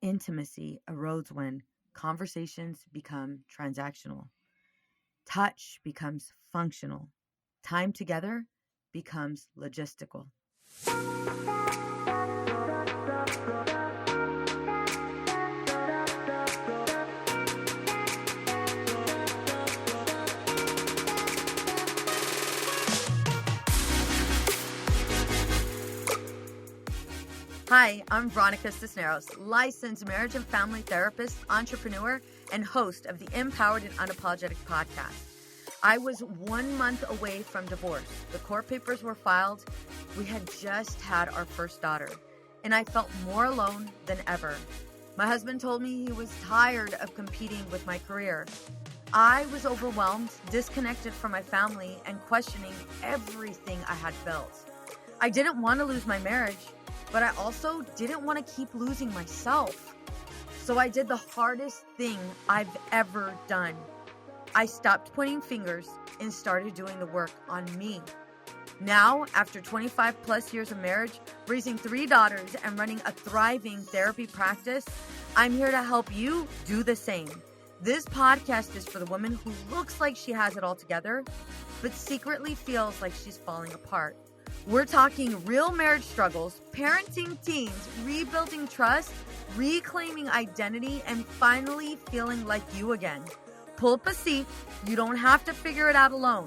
Intimacy erodes when conversations become transactional, touch becomes functional, time together becomes logistical. Hi, I'm Veronica Cisneros, licensed marriage and family therapist, entrepreneur, and host of the Empowered and Unapologetic podcast. I was 1 month away from divorce. The court papers were filed. We had just had our first daughter, and I felt more alone than ever. My husband told me he was tired of competing with my career. I was overwhelmed, disconnected from my family, and questioning everything I had built. I didn't want to lose my marriage, but I also didn't want to keep losing myself. So I did the hardest thing I've ever done. I stopped pointing fingers and started doing the work on me. Now, after 25 plus years of marriage, raising 3 daughters, and running a thriving therapy practice, I'm here to help you do the same. This podcast is for the woman who looks like she has it all together, but secretly feels like she's falling apart. We're talking real marriage struggles, parenting teens, rebuilding trust, reclaiming identity, and finally feeling like you again. Pull up a seat. You don't have to figure it out alone.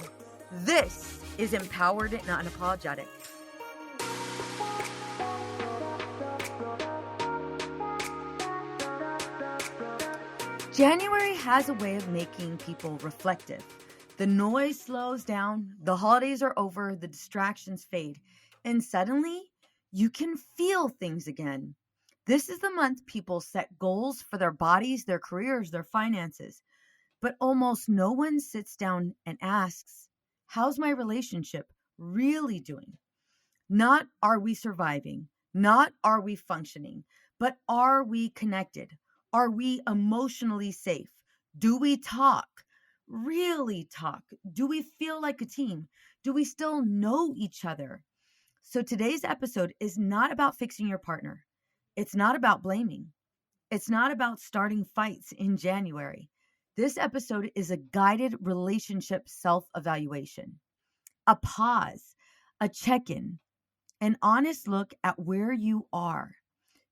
This is Empowered and Unapologetic. January has a way of making people reflective. The noise slows down, the holidays are over, the distractions fade, and suddenly you can feel things again. This is the month people set goals for their bodies, their careers, their finances, but almost no one sits down and asks, how's my relationship really doing? Not are we surviving, not are we functioning, but are we connected? Are we emotionally safe? Do we talk? Really talk? Do we feel like a team? Do we still know each other? So today's episode is not about fixing your partner. It's not about blaming. It's not about starting fights in January. This episode is a guided relationship self-evaluation, a pause, a check-in, an honest look at where you are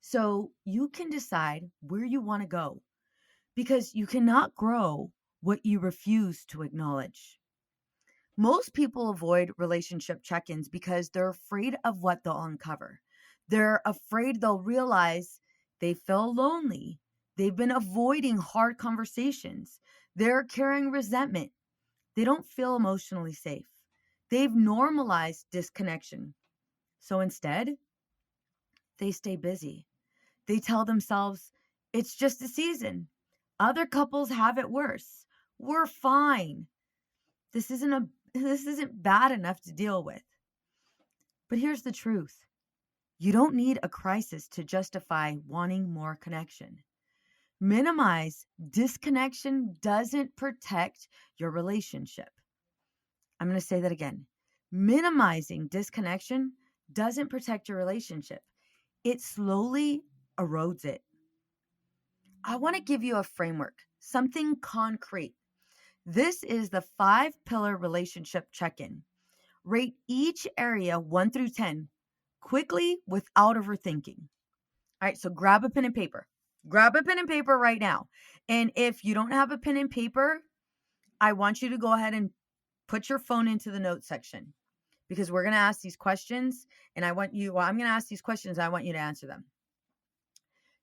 so you can decide where you want to go, because you cannot grow what you refuse to acknowledge. Most people avoid relationship check-ins because they're afraid of what they'll uncover. They're afraid they'll realize they feel lonely. They've been avoiding hard conversations. They're carrying resentment. They don't feel emotionally safe. They've normalized disconnection. So instead, they stay busy. They tell themselves, it's just a season. Other couples have it worse. We're fine. This isn't bad enough to deal with. But here's the truth. You don't need a crisis to justify wanting more connection. Minimize disconnection doesn't protect your relationship. I'm going to say that again. Minimizing disconnection doesn't protect your relationship. It slowly erodes it. I want to give you a framework, something concrete. This is the 5-pillar relationship check-in. Rate each area 1 through 10 quickly without overthinking. All right, so grab a pen and paper. Grab a pen and paper right now. And if you don't have a pen and paper, I want you to go ahead and put your phone into the notes section, because we're going to ask these questions and I'm going to ask these questions. I want you to answer them.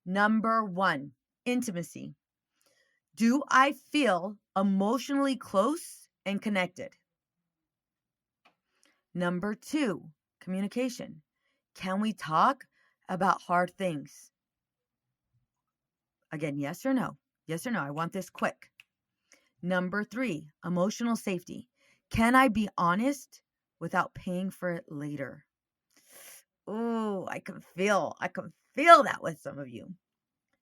Number 1, intimacy. Do I feel emotionally close and connected? Number 2, communication. Can we talk about hard things? Again, yes or no? Yes or no? I want this quick. Number 3, emotional safety. Can I be honest without paying for it later? Oh, I can feel that with some of you.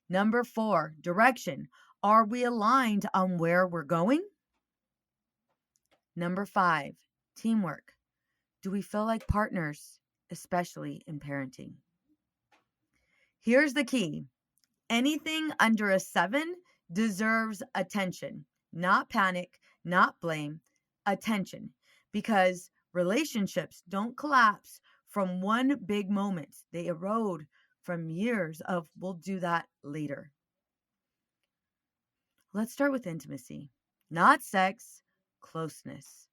Number 4, direction. Are we aligned on where we're going? Number 5, teamwork. Do we feel like partners, especially in parenting? Here's the key. Anything under a 7 deserves attention, not panic, not blame, attention. Because relationships don't collapse from one big moment, they erode from years of we'll do that later. Let's start with intimacy, not sex, closeness.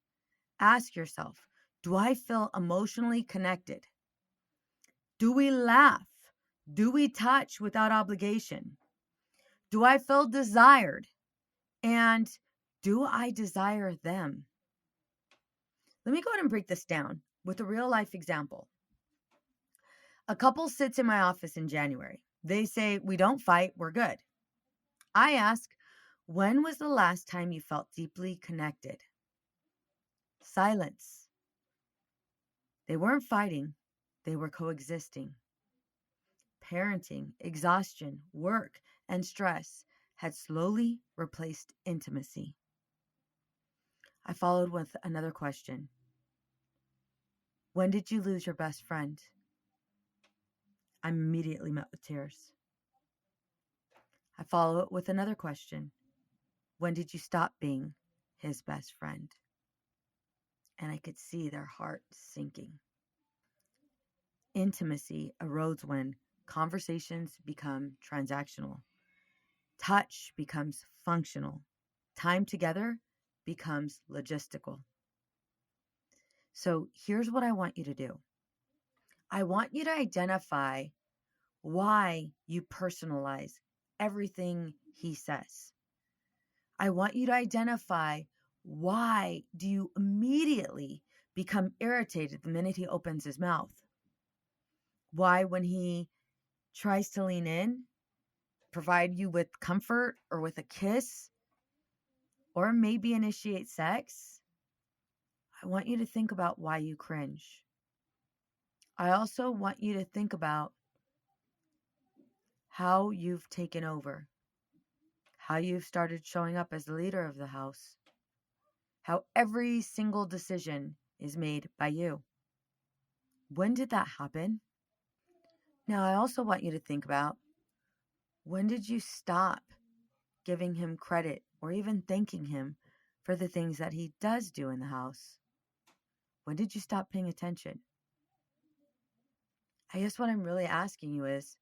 Ask yourself, do I feel emotionally connected? Do we laugh? Do we touch without obligation? Do I feel desired? And do I desire them? Let me go ahead and break this down with a real life example. A couple sits in my office in January. They say, we don't fight, we're good. I ask, when was the last time you felt deeply connected? Silence. They weren't fighting, they were coexisting. Parenting, exhaustion, work, and stress had slowly replaced intimacy. I followed with another question. When did you lose your best friend? I'm immediately met with tears. I follow it with another question. When did you stop being his best friend? And I could see their heart sinking. Intimacy erodes when conversations become transactional. Touch becomes functional. Time together becomes logistical. So here's what I want you to do. I want you to identify why you personalize everything he says. I want you to identify why do you immediately become irritated the minute he opens his mouth? Why, when he tries to lean in, provide you with comfort or with a kiss, or maybe initiate sex, I want you to think about why you cringe. I also want you to think about how you've taken over, how you've started showing up as the leader of the house, how every single decision is made by you. When did that happen? Now, I also want you to think about, when did you stop giving him credit or even thanking him for the things that he does do in the house? When did you stop paying attention? I guess what I'm really asking you is,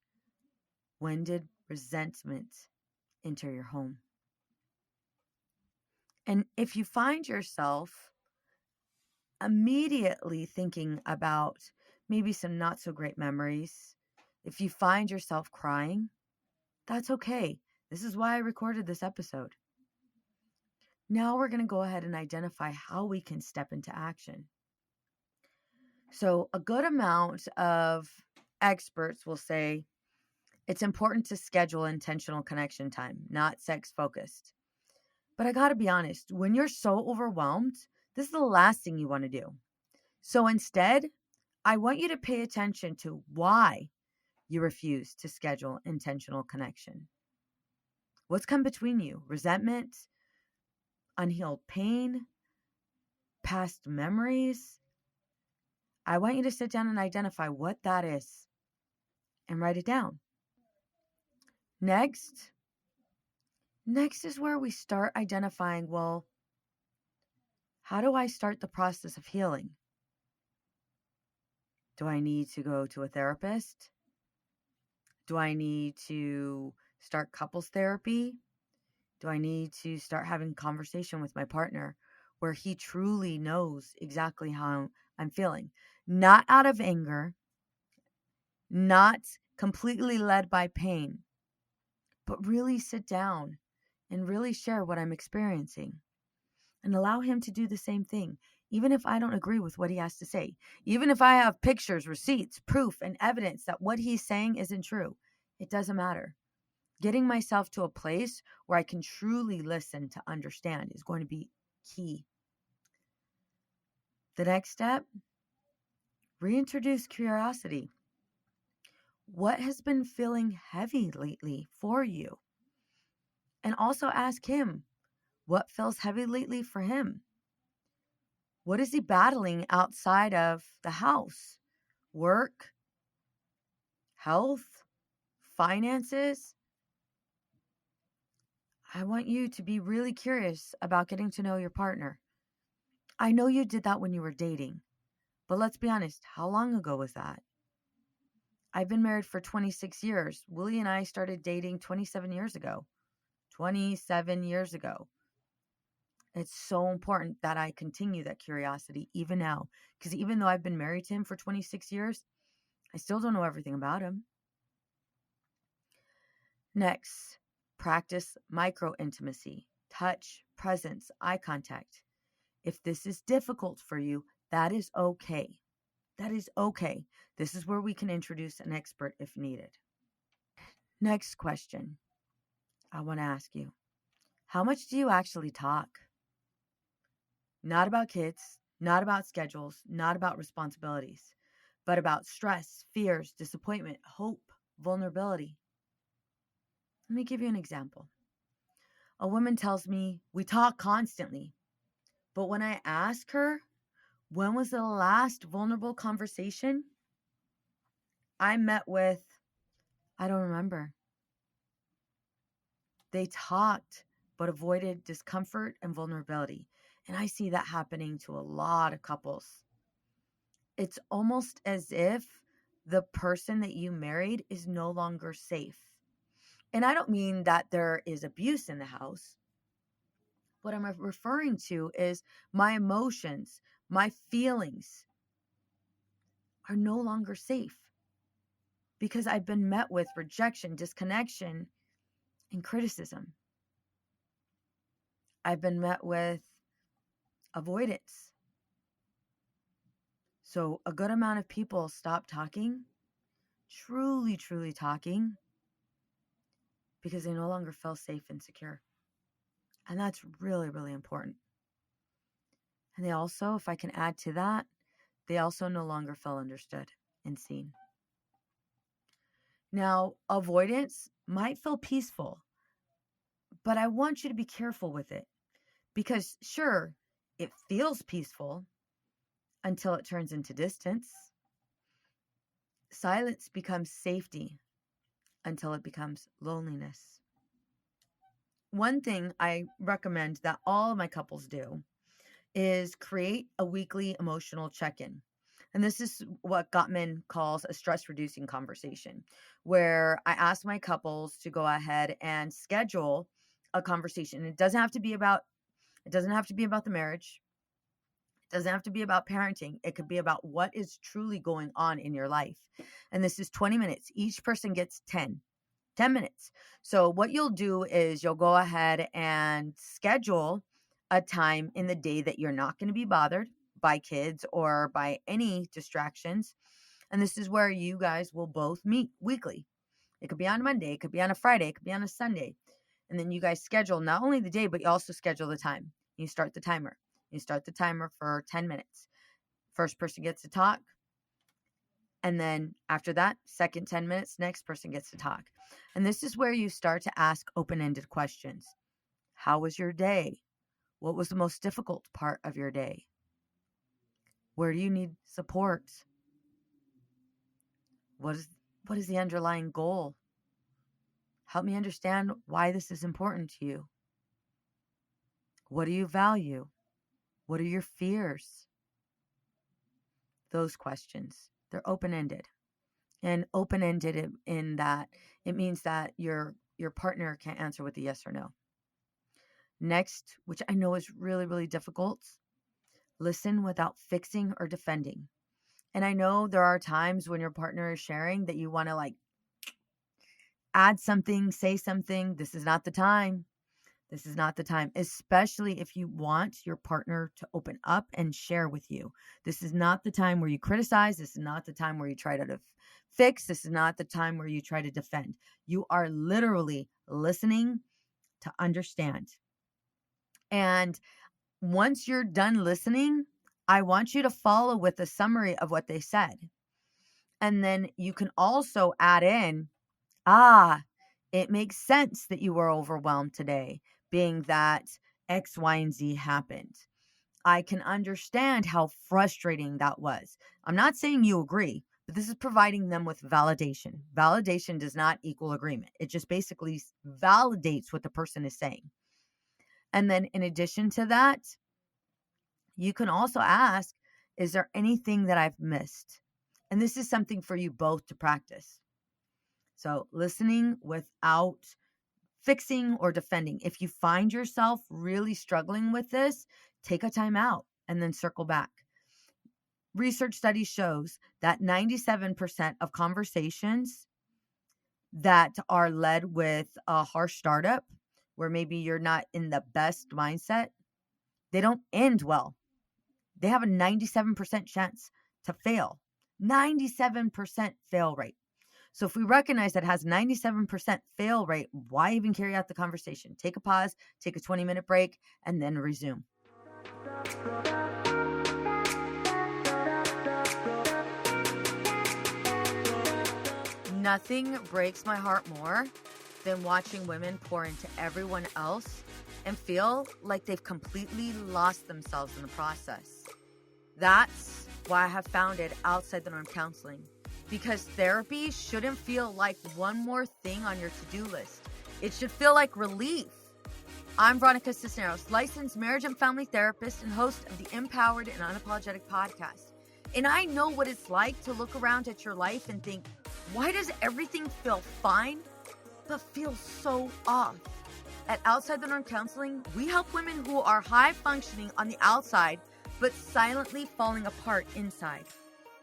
when did resentment enter your home? And if you find yourself immediately thinking about maybe some not so great memories, if you find yourself crying, that's okay. This is why I recorded this episode. Now we're going to go ahead and identify how we can step into action. So a good amount of experts will say it's important to schedule intentional connection time, not sex focused. But I got to be honest, when you're so overwhelmed, this is the last thing you want to do. So instead, I want you to pay attention to why you refuse to schedule intentional connection. What's come between you? Resentment, unhealed pain, past memories? I want you to sit down and identify what that is and write it down. Next is where we start identifying, well, how do I start the process of healing? Do I need to go to a therapist? Do I need to start couples therapy? Do I need to start having a conversation with my partner where he truly knows exactly how I'm feeling? Not out of anger, not completely led by pain, but really sit down and really share what I'm experiencing and allow him to do the same thing, even if I don't agree with what he has to say, even if I have pictures, receipts, proof, and evidence that what he's saying isn't true. It doesn't matter. Getting myself to a place where I can truly listen to understand is going to be key. The next step, reintroduce curiosity. What has been feeling heavy lately for you? And also ask him, what feels heavy lately for him? What is he battling outside of the house? Work, health, finances? I want you to be really curious about getting to know your partner. I know you did that when you were dating, but let's be honest, how long ago was that? I've been married for 26 years. Willie and I started dating 27 years ago. 27 years ago. It's so important that I continue that curiosity even now. Because even though I've been married to him for 26 years, I still don't know everything about him. Next, practice micro intimacy, touch, presence, eye contact. If this is difficult for you, that is okay. That is okay. This is where we can introduce an expert if needed. Next question I want to ask you. How much do you actually talk? Not about kids, not about schedules, not about responsibilities, but about stress, fears, disappointment, hope, vulnerability. Let me give you an example. A woman tells me, we talk constantly. But when I ask her, when was the last vulnerable conversation? I met with, I don't remember. They talked, but avoided discomfort and vulnerability. And I see that happening to a lot of couples. It's almost as if the person that you married is no longer safe. And I don't mean that there is abuse in the house. What I'm referring to is my emotions, my feelings are no longer safe because I've been met with rejection, disconnection, and criticism. I've been met with avoidance. So a good amount of people stop talking, truly, truly talking, because they no longer feel safe and secure. And that's really, really important. And they also, if I can add to that, they also no longer feel understood and seen. Now, avoidance might feel peaceful, but I want you to be careful with it because, sure, it feels peaceful until it turns into distance. Silence becomes safety until it becomes loneliness. One thing I recommend that all of my couples do is create a weekly emotional check-in. And this is what Gottman calls a stress reducing conversation, where I ask my couples to go ahead and schedule a conversation. It doesn't have to be about the marriage. It doesn't have to be about parenting. It could be about what is truly going on in your life. And this is 20 minutes. Each person gets 10 minutes. So what you'll do is you'll go ahead and schedule a time in the day that you're not going to be bothered by kids or by any distractions. And this is where you guys will both meet weekly. It could be on a Monday, it could be on a Friday, it could be on a Sunday. And then you guys schedule not only the day, but you also schedule the time. You start the timer. You start the timer for 10 minutes. First person gets to talk. And then after that, second 10 minutes, next person gets to talk. And this is where you start to ask open-ended questions. How was your day? What was the most difficult part of your day? Where do you need support? What is the underlying goal? Help me understand why this is important to you. What do you value? What are your fears? Those questions. They're open-ended. And open-ended in that it means that your partner can't answer with a yes or no. Next, which I know is really, really difficult, listen without fixing or defending. And I know there are times when your partner is sharing that you want to add something, say something. This is not the time. This is not the time, especially if you want your partner to open up and share with you. This is not the time where you criticize. This is not the time where you try to fix. This is not the time where you try to defend. You are literally listening to understand. And once you're done listening, I want you to follow with a summary of what they said. And then you can also add in, it makes sense that you were overwhelmed today, being that X, Y, and Z happened. I can understand how frustrating that was. I'm not saying you agree, But this is providing them with validation. Validation does not equal agreement. It just basically validates what the person is saying. And then in addition to that, you can also ask, is there anything that I've missed? And this is something for you both to practice. So listening without fixing or defending. If you find yourself really struggling with this, take a time out and then circle back. Research study shows that 97% of conversations that are led with a harsh startup, where maybe you're not in the best mindset, they don't end well. They have a 97% chance to fail. 97% fail rate. So if we recognize that it has 97% fail rate, why even carry out the conversation? Take a pause, take a 20-minute break, and then resume. Nothing breaks my heart more than watching women pour into everyone else and feel like they've completely lost themselves in the process. That's why I have founded Outside the Norm Counseling. Because therapy shouldn't feel like one more thing on your to-do list. It should feel like relief. I'm Veronica Cisneros, licensed marriage and family therapist and host of the Empowered and Unapologetic podcast. And I know what it's like to look around at your life and think, why does everything feel fine, but feel so off? At Outside the Norm Counseling, we help women who are high functioning on the outside, but silently falling apart inside.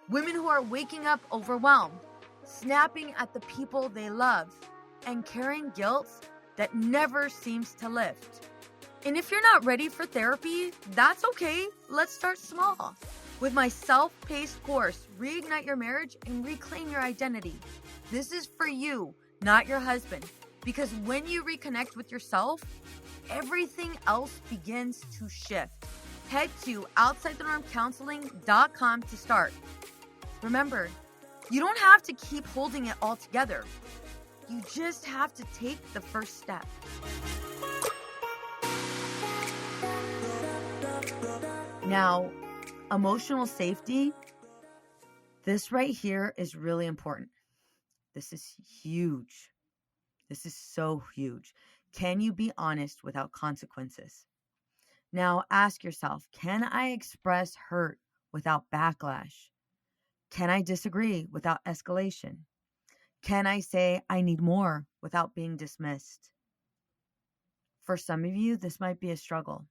Women who are waking up overwhelmed, snapping at the people they love, and carrying guilt that never seems to lift. And if you're not ready for therapy, that's okay. Let's start small. With my self-paced course, Reignite Your Marriage and Reclaim Your Identity. This is for you, not your husband. Because when you reconnect with yourself, everything else begins to shift. Head to OutsideTheNormCounseling.com to start. Remember, you don't have to keep holding it all together. You just have to take the first step. Now, emotional safety, this right here is really important. This is huge. This is so huge. Can you be honest without consequences? Now, ask yourself, can I express hurt without backlash? Can I disagree without escalation? Can I say I need more without being dismissed? For some of you, this might be a struggle.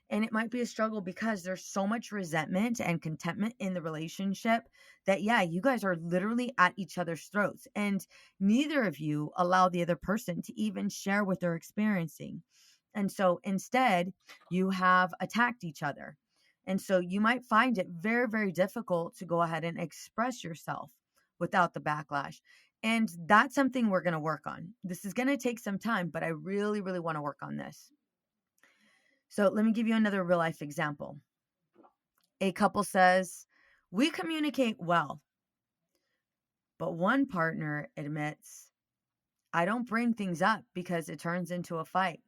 And it might be a struggle because there's so much resentment and contentment in the relationship that, yeah, you guys are literally at each other's throats. And neither of you allow the other person to even share what they're experiencing. And so instead, you have attacked each other. And so you might find it very, very difficult to go ahead and express yourself without the backlash. And that's something we're going to work on. This is going to take some time, but I really, really want to work on this. So let me give you another real life example. A couple says, we communicate well, but one partner admits, I don't bring things up because it turns into a fight.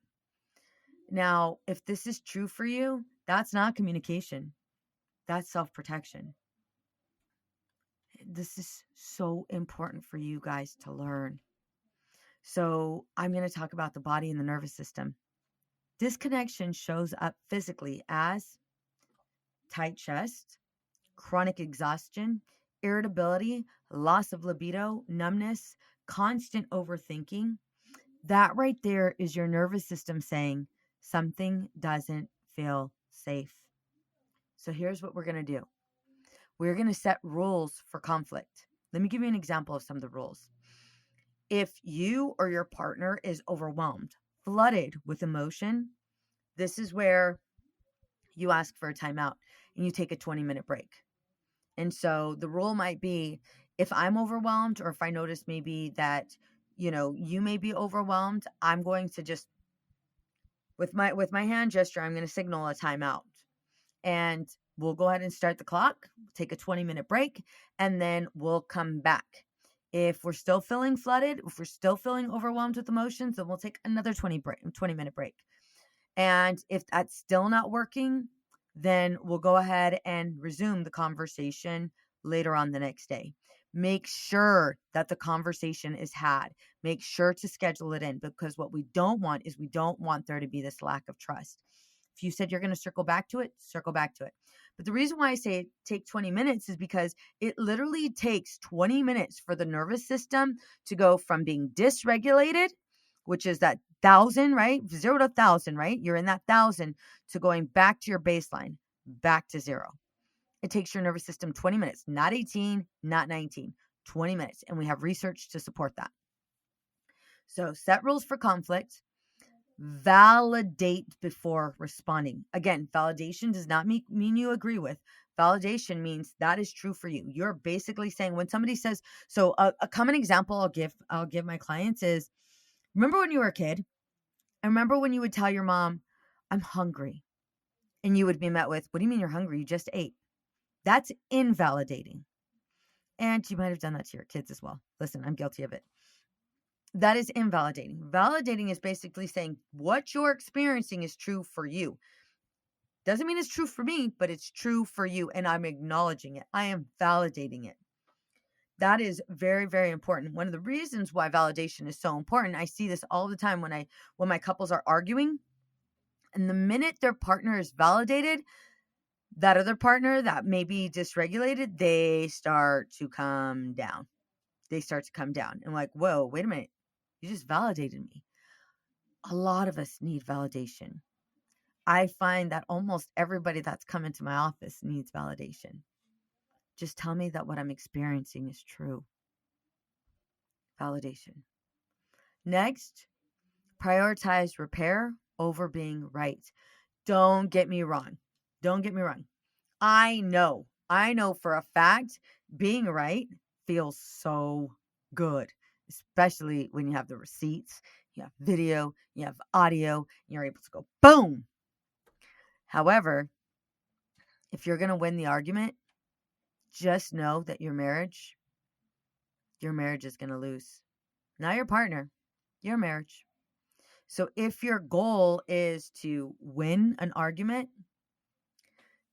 Now, if this is true for you, that's not communication. That's self-protection. This is so important for you guys to learn. So I'm going to talk about the body and the nervous system. Disconnection shows up physically as tight chest, chronic exhaustion, irritability, loss of libido, numbness, constant overthinking. That right there is your nervous system saying something doesn't feel safe. So here's what we're going to do. We're going to set rules for conflict. Let me give you an example of some of the rules. If you or your partner is overwhelmed, flooded with emotion, this is where you ask for a timeout and you take a 20-minute break. And so the rule might be, if I'm overwhelmed or if I notice maybe that, you may be overwhelmed, I'm going to just, with my hand gesture, I'm going to signal a timeout. And we'll go ahead and start the clock, take a 20-minute break, and then we'll come back. If we're still feeling flooded, if we're still feeling overwhelmed with emotions, then we'll take another 20-minute break. And if that's still not working, then we'll go ahead and resume the conversation later on the next day. make sure that the conversation is had. Make sure to schedule it in, because what we don't want is we don't want there to be this lack of trust. If you said you're going to circle back to it, circle back to it. But the reason why I say take 20 minutes is because it literally takes 20 minutes for the nervous system to go from being dysregulated, which is that 1,000, right? 0 to 1,000, right? You're in that 1,000, to going back to your baseline, back to 0. It takes your nervous system 20 minutes, not 18, not 19, 20 minutes. And we have research to support that. So set rules for conflict. Validate before responding. Again, validation does not mean you agree with. Validation means that is true for you. You're basically saying, when somebody says, so a common example I'll give my clients is, remember when you were a kid? I remember when you would tell your mom, I'm hungry. And you would be met with, what do you mean you're hungry? You just ate. That's invalidating. And you might have done that to your kids as well. Listen, I'm guilty of it. That is invalidating. Validating is basically saying what you're experiencing is true for you. Doesn't mean it's true for me, but it's true for you. And I'm acknowledging it. I am validating it. That is very, very important. One of the reasons why validation is so important, I see this all the time when my couples are arguing. And the minute their partner is validated, that other partner that may be dysregulated, they start to come down. And like, whoa, wait a minute. You just validated me. A lot of us need validation. I find that almost everybody that's come into my office needs validation. Just tell me that what I'm experiencing is true. Validation. Next, prioritize repair over being right. Don't get me wrong. I know for a fact being right feels so good, especially when you have the receipts, you have video, you have audio, and you're able to go boom. However, if you're going to win the argument, just know that your marriage is going to lose. Not your partner, your marriage. So if your goal is to win an argument,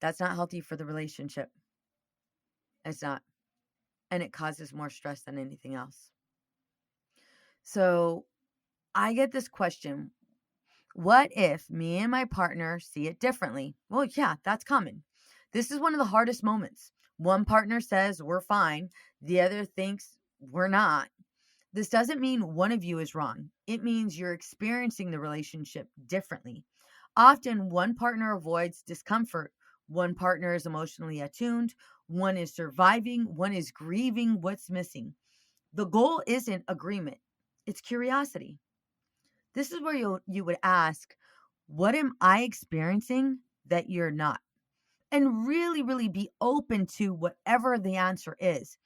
that's not healthy for the relationship. It's not. And it causes more stress than anything else. So I get this question. What if me and my partner see it differently? Well, yeah, that's common. This is one of the hardest moments. One partner says we're fine. The other thinks we're not. This doesn't mean one of you is wrong. It means you're experiencing the relationship differently. Often one partner avoids discomfort. One partner is emotionally attuned. One is surviving. One is grieving what's missing. The goal isn't agreement. It's curiosity. This is where you would ask, what am I experiencing that you're not? And really, really be open to whatever the answer is.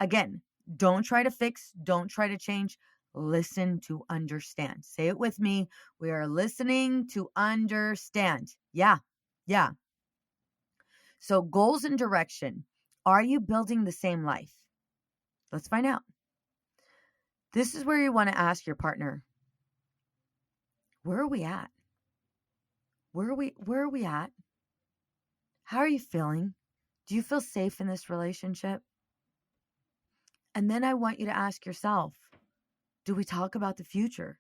Again, don't try to fix, don't try to change. Listen to understand. Say it with me. We are listening to understand. Yeah. So goals and direction. Are you building the same life? Let's find out. This is where you want to ask your partner, where are we at? Where are we at? How are you feeling? Do you feel safe in this relationship? And then I want you to ask yourself, do we talk about the future?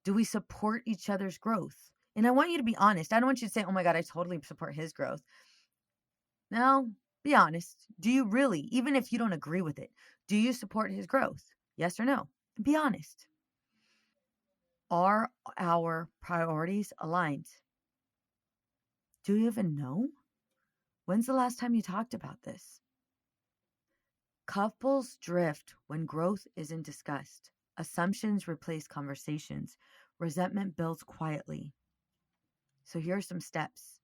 Do we support each other's growth? And I want you to be honest. I don't want you to say, oh my God, I totally support his growth. No, be honest. Do you really, even if you don't agree with it, do you support his growth? Yes or no? Be honest. Are our priorities aligned? Do you even know? When's the last time you talked about this? Couples drift when growth isn't discussed. Assumptions replace conversations. Resentment builds quietly. So here are some steps.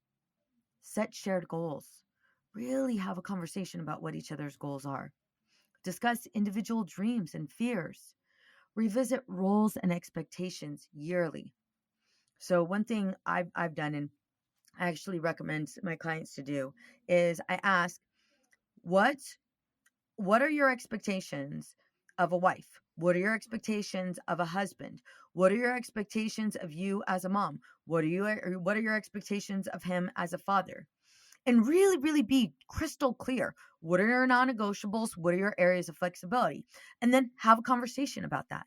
Set shared goals. Really have a conversation about what each other's goals are. Discuss individual dreams and fears. Revisit roles and expectations yearly. So one thing I've done, and I actually recommend my clients to do, is I ask, what are your expectations of a wife? What are your expectations of a husband? What are your expectations of you as a mom? What are your expectations of him as a father? and really, really be crystal clear. What are your non-negotiables? What are your areas of flexibility? And then have a conversation about that.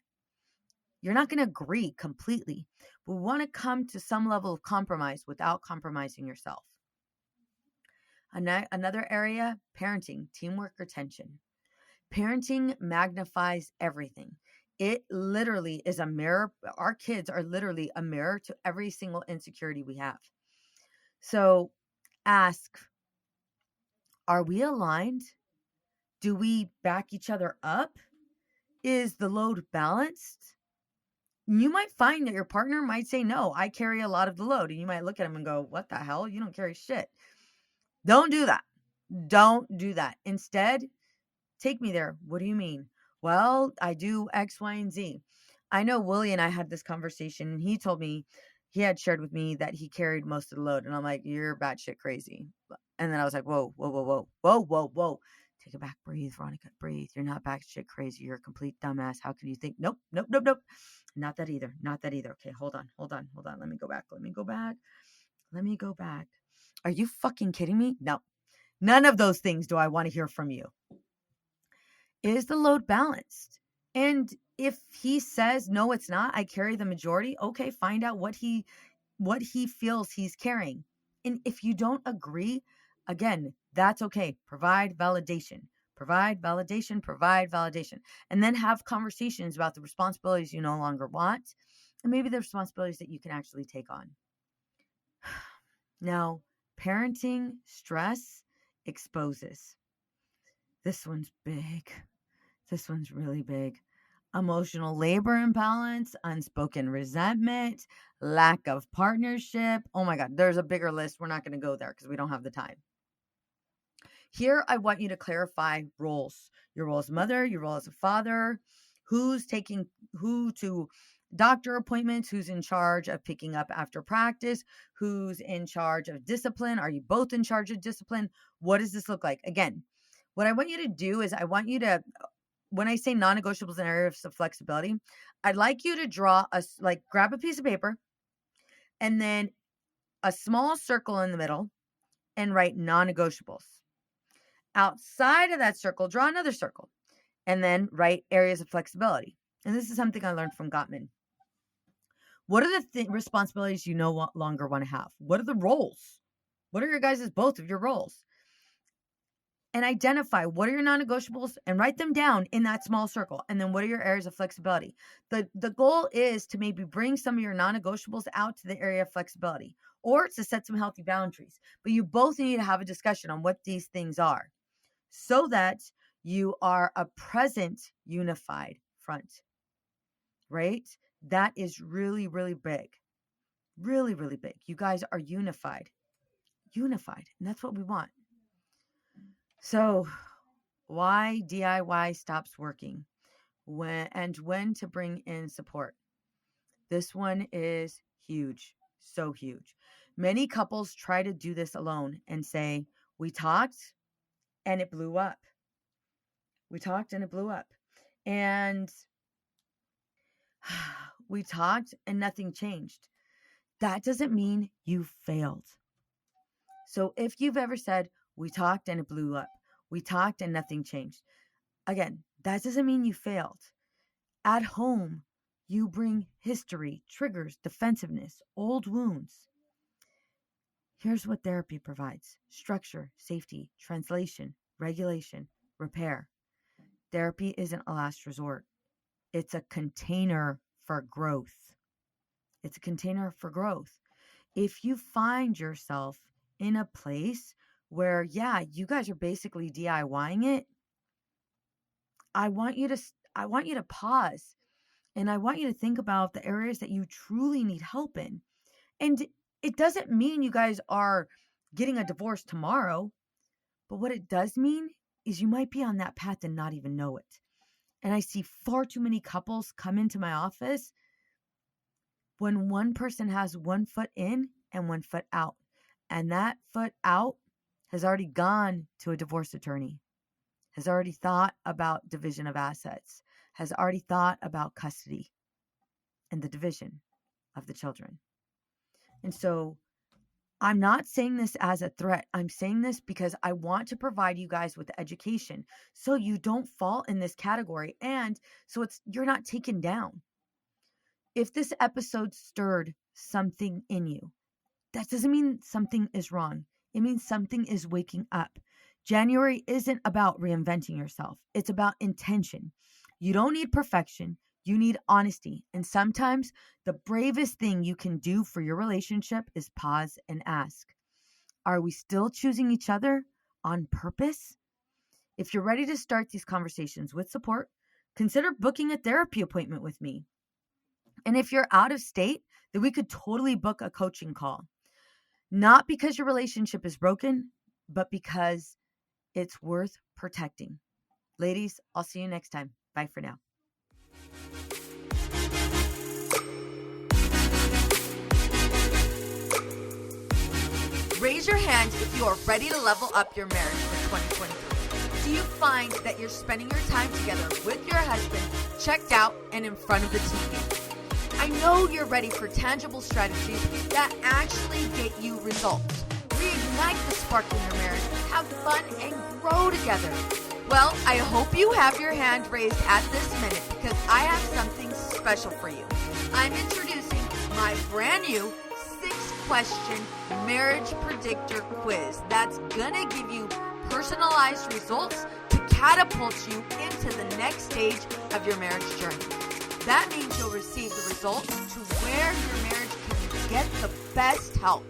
You're not going to agree completely, but we want to come to some level of compromise without compromising yourself. Another area, parenting, teamwork, retention. Parenting magnifies everything. It literally is a mirror. Our kids are literally a mirror to every single insecurity we have. So ask, are we aligned? Do we back each other up? Is the load balanced? You might find that your partner might say, no, I carry a lot of the load. And you might look at him and go, what the hell? You don't carry shit. Don't do that. Don't do that. Instead, take me there. What do you mean? Well, I do X, Y, and Z. I know Willie and I had this conversation, and he told me, he had shared with me that he carried most of the load. And I'm like, you're batshit crazy. And then I was like, whoa, whoa, whoa, whoa, whoa, whoa, whoa. Take it back. Breathe, Veronica. Breathe. You're not batshit crazy. You're a complete dumbass. How can you think? Nope, nope, nope, nope. Not that either. Not that either. Okay, hold on, hold on, hold on. Let me go back. Let me go back. Let me go back. Are you fucking kidding me? No. None of those things do I want to hear from you. Is the load balanced? And if he says, no, it's not, I carry the majority, okay, find out what he feels he's carrying. And if you don't agree, again, that's okay. Provide validation. Provide validation, provide validation. And then have conversations about the responsibilities you no longer want, and maybe the responsibilities that you can actually take on. Now, parenting stress exposes. This one's big. This one's really big. Emotional labor imbalance, unspoken resentment, lack of partnership. Oh my God, there's a bigger list. We're not going to go there because we don't have the time. Here, I want you to clarify roles. Your role as a mother, your role as a father, who's taking who to doctor appointments, who's in charge of picking up after practice, who's in charge of discipline. Are you both in charge of discipline? What does this look like? Again, what I want you to do is I want you to, when I say non-negotiables and areas of flexibility, I'd like you to grab a piece of paper and then a small circle in the middle and write non-negotiables. Outside of that circle, draw another circle and then write areas of flexibility. And this is something I learned from Gottman. What are the responsibilities you no longer want to have? What are the roles? What are your guys' both of your roles? And identify what are your non-negotiables and write them down in that small circle. And then what are your areas of flexibility? The goal is to maybe bring some of your non-negotiables out to the area of flexibility, or to set some healthy boundaries. But you both need to have a discussion on what these things are so that you are a present unified front, right? That is really, really big. Really, really big. You guys are unified. Unified. And that's what we want. So why DIY stops working, when to bring in support. This one is huge, so huge. Many couples try to do this alone and say, we talked and it blew up. We talked and it blew up. And we talked and nothing changed. That doesn't mean you failed. So if you've ever said, we talked and it blew up, we talked and nothing changed, again, that doesn't mean you failed. At home, you bring history, triggers, defensiveness, old wounds. Here's what therapy provides: structure, safety, translation, regulation, repair. Therapy isn't a last resort. It's a container for growth. It's a container for growth. If you find yourself in a place where, yeah, you guys are basically DIYing it, I want you to pause, and I want you to think about the areas that you truly need help in. And it doesn't mean you guys are getting a divorce tomorrow, but what it does mean is you might be on that path and not even know it. And I see far too many couples come into my office when one person has one foot in and one foot out. And that foot out has already gone to a divorce attorney, has already thought about division of assets, has already thought about custody and the division of the children. And so I'm not saying this as a threat. I'm saying this because I want to provide you guys with education so you don't fall in this category and so you're not taken down. If this episode stirred something in you, that doesn't mean something is wrong. It means something is waking up. January isn't about reinventing yourself. It's about intention. You don't need perfection. You need honesty. And sometimes the bravest thing you can do for your relationship is pause and ask, are we still choosing each other on purpose? If you're ready to start these conversations with support, consider booking a therapy appointment with me. And if you're out of state, then we could totally book a coaching call. Not because your relationship is broken, but because it's worth protecting. Ladies, I'll see you next time. Bye for now. Raise your hand if you are ready to level up your marriage for 2023. Do you find that you're spending your time together with your husband checked out and in front of the TV? I know you're ready for tangible strategies that actually get you results. Reignite the spark in your marriage, have fun, and grow together. Well, I hope you have your hand raised at this minute because I have something special for you. I'm introducing my brand new 6-question marriage predictor quiz that's gonna give you personalized results to catapult you into the next stage of your marriage journey. That means you'll receive the results to where your marriage can get the best help.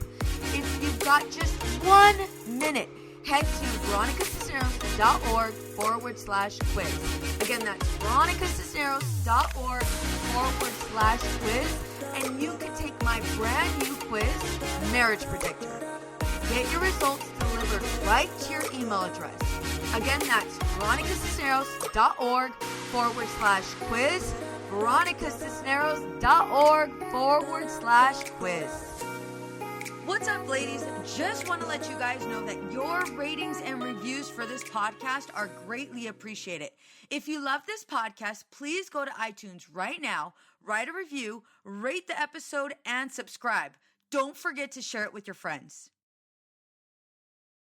If you've got just 1 minute, head to veronicacisneros.org/quiz. Again, that's veronicacisneros.org/quiz. And you can take my brand new quiz, Marriage Predictor. Get your results delivered right to your email address. Again, that's veronicacisneros.org/quiz. veronicacisneros.org/quiz. What's up, ladies? Just want to let you guys know that your ratings and reviews for this podcast are greatly appreciated. If you love this podcast, please go to iTunes right now, write a review, rate the episode, and subscribe. Don't forget to share it with your friends.